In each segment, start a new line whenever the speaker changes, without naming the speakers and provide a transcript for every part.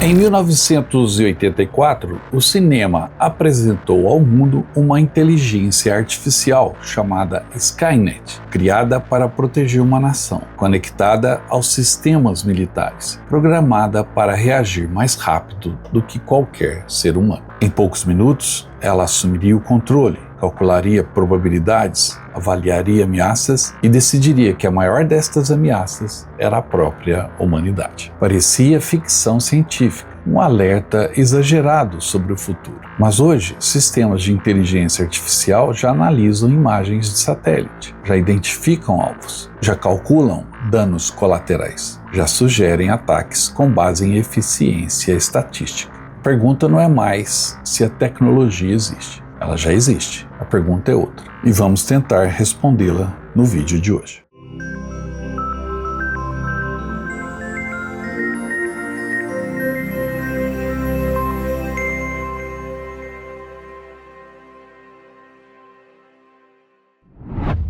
Em 1984, o cinema apresentou ao mundo uma inteligência artificial chamada Skynet, criada para proteger uma nação, conectada aos sistemas militares, programada para reagir mais rápido do que qualquer ser humano. Em poucos minutos, ela assumiria o controle, calcularia probabilidades, avaliaria ameaças e decidiria que a maior destas ameaças era a própria humanidade. Parecia ficção científica, um alerta exagerado sobre o futuro. Mas hoje, sistemas de inteligência artificial já analisam imagens de satélite, já identificam alvos, já calculam danos colaterais, já sugerem ataques com base em eficiência estatística. A pergunta não é mais se a tecnologia existe. Ela já existe. A pergunta é outra. E vamos tentar respondê-la no vídeo de hoje.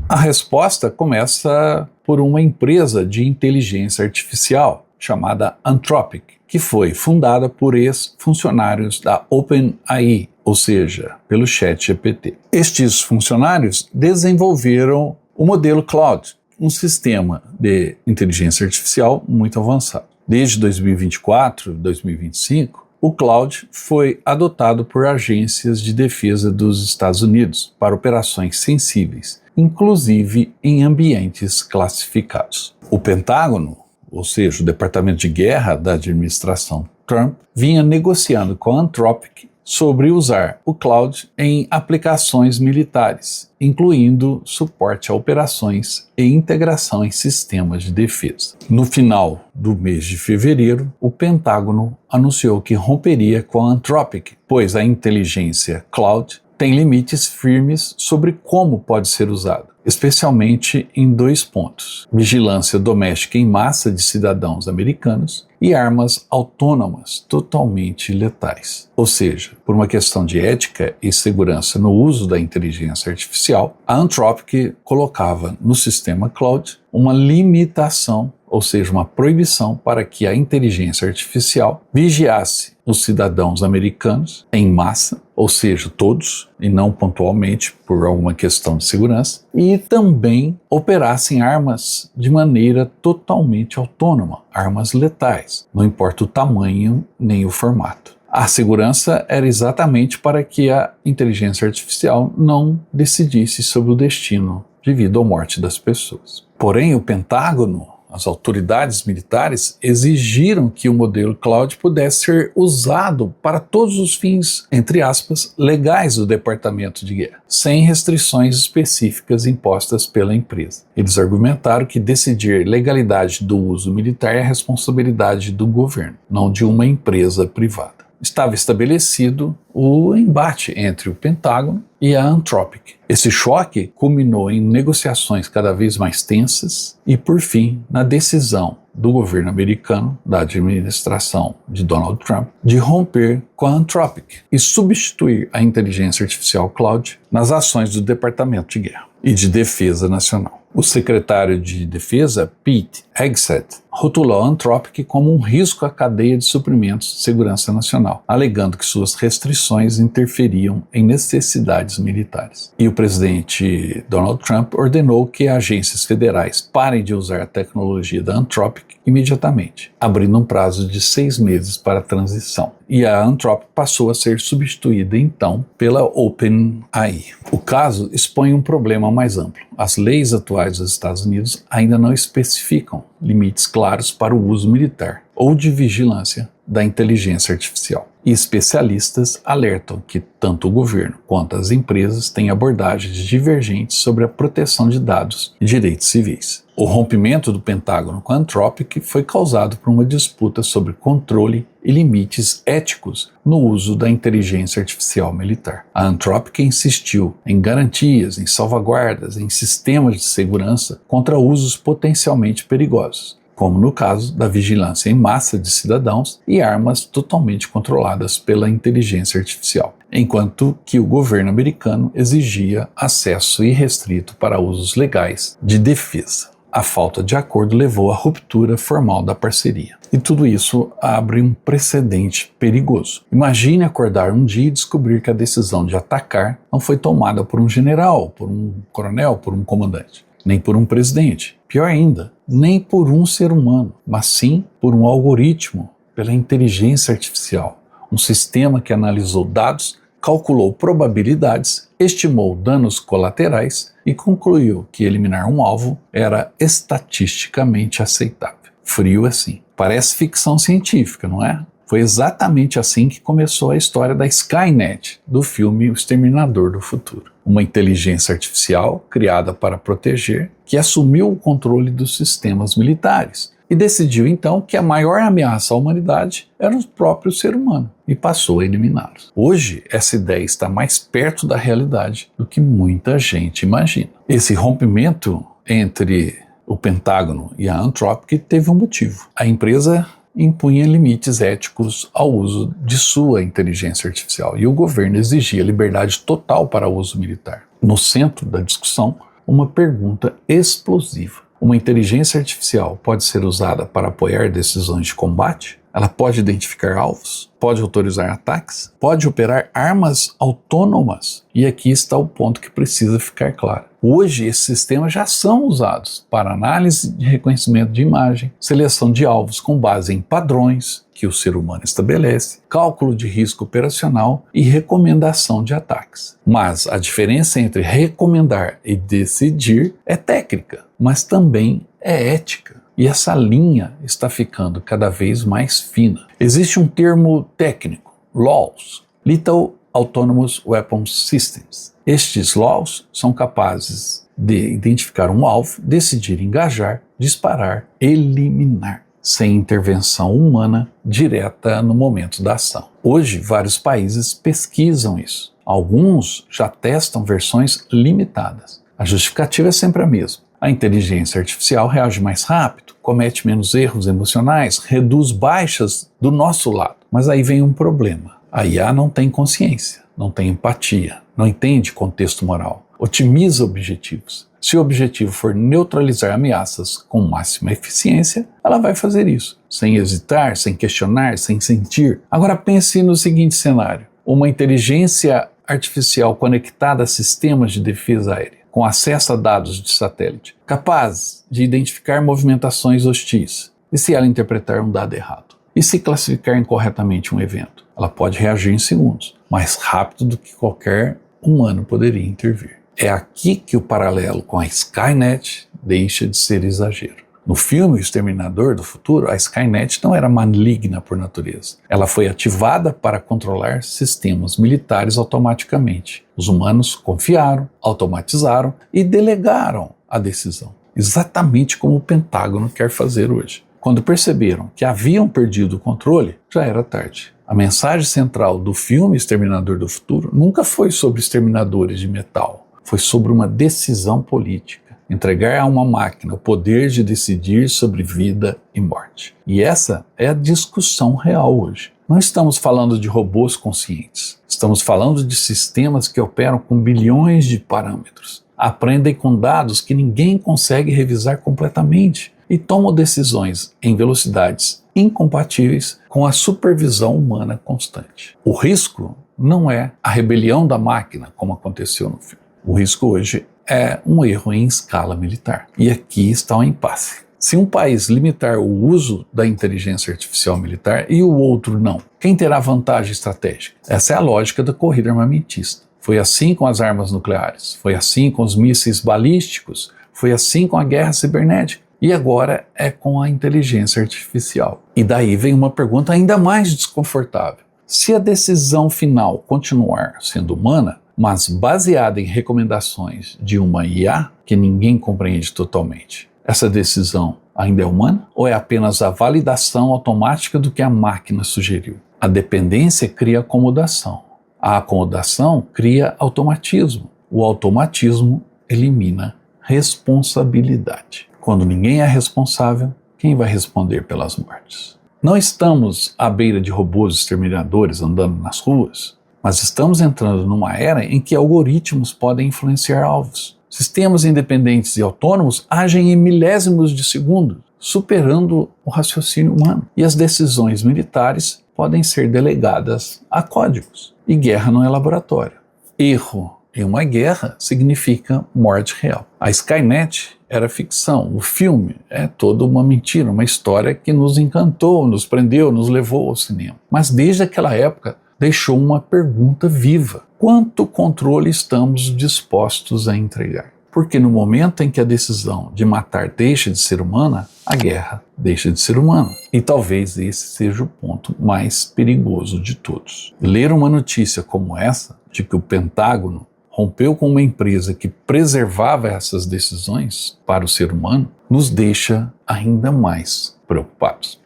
A resposta começa por uma empresa de inteligência artificial chamada Anthropic, que foi fundada por ex-funcionários da OpenAI, ou seja, pelo ChatGPT. Estes funcionários desenvolveram o modelo Claude, um sistema de inteligência artificial muito avançado. Desde 2024 e 2025, o Claude foi adotado por agências de defesa dos Estados Unidos para operações sensíveis, inclusive em ambientes classificados. O Pentágono, ou seja, o Departamento de Guerra da administração Trump, vinha negociando com a Anthropic sobre usar o Claude em aplicações militares, incluindo suporte a operações e integração em sistemas de defesa. No final do mês de fevereiro, o Pentágono anunciou que romperia com a Anthropic, pois a inteligência Claude tem limites firmes sobre como pode ser usado, especialmente em 2 pontos: vigilância doméstica em massa de cidadãos americanos e armas autônomas totalmente letais. Ou seja, por uma questão de ética e segurança no uso da inteligência artificial, a Anthropic colocava no sistema Claude uma limitação, ou seja, uma proibição para que a inteligência artificial vigiasse os cidadãos americanos em massa, ou seja, todos, e não pontualmente por alguma questão de segurança, e também operassem armas de maneira totalmente autônoma, armas letais, não importa o tamanho nem o formato. A segurança era exatamente para que a inteligência artificial não decidisse sobre o destino de vida ou morte das pessoas. Porém, o Pentágono, as autoridades militares, exigiram que o modelo Claude pudesse ser usado para todos os fins, entre aspas, legais do Departamento de Guerra, sem restrições específicas impostas pela empresa. Eles argumentaram que decidir legalidade do uso militar é a responsabilidade do governo, não de uma empresa privada. Estava estabelecido o embate entre o Pentágono e a Anthropic. Esse choque culminou em negociações cada vez mais tensas e, por fim, na decisão do governo americano, da administração de Donald Trump, de romper com a Anthropic e substituir a inteligência artificial Claude nas ações do Departamento de Guerra e de Defesa Nacional. O secretário de Defesa, Pete Hegseth, rotulou a Anthropic como um risco à cadeia de suprimentos de segurança nacional, alegando que suas restrições interferiam em necessidades militares. E o presidente Donald Trump ordenou que agências federais parem de usar a tecnologia da Anthropic imediatamente, abrindo um prazo de 6 meses para a transição. E a Anthropic passou a ser substituída, então, pela OpenAI. O caso expõe um problema mais amplo. As leis atuais dos Estados Unidos ainda não especificam limites claros para o uso militar ou de vigilância da inteligência artificial. E especialistas alertam que tanto o governo quanto as empresas têm abordagens divergentes sobre a proteção de dados e direitos civis. O rompimento do Pentágono com a Anthropic foi causado por uma disputa sobre controle e limites éticos no uso da inteligência artificial militar. A Anthropic insistiu em garantias, em salvaguardas, em sistemas de segurança contra usos potencialmente perigosos, como no caso da vigilância em massa de cidadãos e armas totalmente controladas pela inteligência artificial, enquanto que o governo americano exigia acesso irrestrito para usos legais de defesa. A falta de acordo levou à ruptura formal da parceria. E tudo isso abre um precedente perigoso. Imagine acordar um dia e descobrir que a decisão de atacar não foi tomada por um general, por um coronel, por um comandante, nem por um presidente. Pior ainda, nem por um ser humano, mas sim por um algoritmo, pela inteligência artificial. Um sistema que analisou dados, calculou probabilidades, estimou danos colaterais e concluiu que eliminar um alvo era estatisticamente aceitável. Frio assim. Parece ficção científica, não é? Foi exatamente assim que começou a história da Skynet, do filme O Exterminador do Futuro. Uma inteligência artificial criada para proteger, que assumiu o controle dos sistemas militares e decidiu então que a maior ameaça à humanidade era o próprio ser humano e passou a eliminá-los. Hoje, essa ideia está mais perto da realidade do que muita gente imagina. Esse rompimento entre o Pentágono e a Anthropic teve um motivo. A empresa impunha limites éticos ao uso de sua inteligência artificial e o governo exigia liberdade total para o uso militar. No centro da discussão, uma pergunta explosiva. Uma inteligência artificial pode ser usada para apoiar decisões de combate? Ela pode identificar alvos? Pode autorizar ataques? Pode operar armas autônomas? E aqui está o ponto que precisa ficar claro. Hoje, esses sistemas já são usados para análise de reconhecimento de imagem, seleção de alvos com base em padrões que o ser humano estabelece, cálculo de risco operacional e recomendação de ataques. Mas a diferença entre recomendar e decidir é técnica, mas também é ética. E essa linha está ficando cada vez mais fina. Existe um termo técnico, LAWS, Lethal Autonomous Weapons Systems. Estes LAWS são capazes de identificar um alvo, decidir engajar, disparar, eliminar, sem intervenção humana direta no momento da ação. Hoje, vários países pesquisam isso. Alguns já testam versões limitadas. A justificativa é sempre a mesma. A inteligência artificial reage mais rápido, comete menos erros emocionais, reduz baixas do nosso lado. Mas aí vem um problema. A IA não tem consciência, não tem empatia, não entende contexto moral, otimiza objetivos. Se o objetivo for neutralizar ameaças com máxima eficiência, ela vai fazer isso, sem hesitar, sem questionar, sem sentir. Agora pense no seguinte cenário: uma inteligência artificial conectada a sistemas de defesa aérea, com acesso a dados de satélite, capaz de identificar movimentações hostis. E se ela interpretar um dado errado? E se classificar incorretamente um evento? Ela pode reagir em segundos, mais rápido do que qualquer humano poderia intervir. É aqui que o paralelo com a Skynet deixa de ser exagero. No filme O Exterminador do Futuro, a Skynet não era maligna por natureza. Ela foi ativada para controlar sistemas militares automaticamente. Os humanos confiaram, automatizaram e delegaram a decisão, exatamente como o Pentágono quer fazer hoje. Quando perceberam que haviam perdido o controle, já era tarde. A mensagem central do filme Exterminador do Futuro nunca foi sobre exterminadores de metal, foi sobre uma decisão política. Entregar a uma máquina o poder de decidir sobre vida e morte. E essa é a discussão real hoje. Não estamos falando de robôs conscientes. Estamos falando de sistemas que operam com bilhões de parâmetros. Aprendem com dados que ninguém consegue revisar completamente e tomam decisões em velocidades incompatíveis com a supervisão humana constante. O risco não é a rebelião da máquina, como aconteceu no filme. O risco hoje é um erro em escala militar. E aqui está o impasse. Se um país limitar o uso da inteligência artificial militar e o outro não, quem terá vantagem estratégica? Essa é a lógica da corrida armamentista. Foi assim com as armas nucleares, foi assim com os mísseis balísticos, foi assim com a guerra cibernética. E agora é com a inteligência artificial. E daí vem uma pergunta ainda mais desconfortável. Se a decisão final continuar sendo humana, mas baseada em recomendações de uma IA que ninguém compreende totalmente, essa decisão ainda é humana ou é apenas a validação automática do que a máquina sugeriu? A dependência cria acomodação. A acomodação cria automatismo. O automatismo elimina responsabilidade. Quando ninguém é responsável, quem vai responder pelas mortes? Não estamos à beira de robôs exterminadores andando nas ruas, mas estamos entrando numa era em que algoritmos podem influenciar alvos. Sistemas independentes e autônomos agem em milésimos de segundo, superando o raciocínio humano. E as decisões militares podem ser delegadas a códigos. E guerra não é laboratório. Erro em uma guerra significa morte real. A Skynet era ficção, o filme é toda uma mentira, uma história que nos encantou, nos prendeu, nos levou ao cinema. Mas desde aquela época deixou uma pergunta viva: quanto controle estamos dispostos a entregar? Porque no momento em que a decisão de matar deixa de ser humana, a guerra deixa de ser humana. E talvez esse seja o ponto mais perigoso de todos. Ler uma notícia como essa, de que o Pentágono rompeu com uma empresa que preservava essas decisões para o ser humano, nos deixa ainda mais preocupados.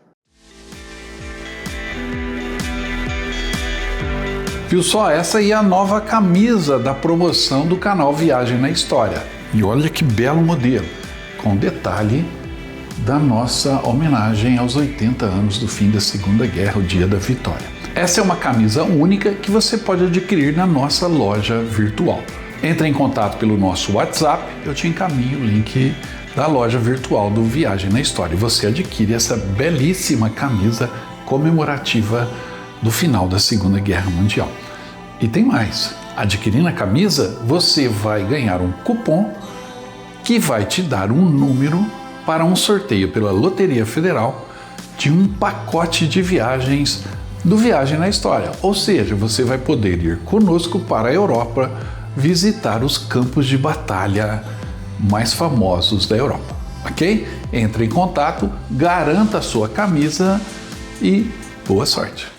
Viu só? Essa aí é a nova camisa da promoção do canal Viagem na História. E olha que belo modelo, com detalhe da nossa homenagem aos 80 anos do fim da Segunda Guerra, o Dia da Vitória. Essa é uma camisa única que você pode adquirir na nossa loja virtual. Entre em contato pelo nosso WhatsApp, eu te encaminho o link da loja virtual do Viagem na História. E você adquire essa belíssima camisa comemorativa do final da Segunda Guerra Mundial. E tem mais. Adquirindo a camisa, você vai ganhar um cupom que vai te dar um número para um sorteio pela Loteria Federal de um pacote de viagens do Viagem na História. Ou seja, você vai poder ir conosco para a Europa visitar os campos de batalha mais famosos da Europa, ok? Entre em contato, garanta a sua camisa e boa sorte!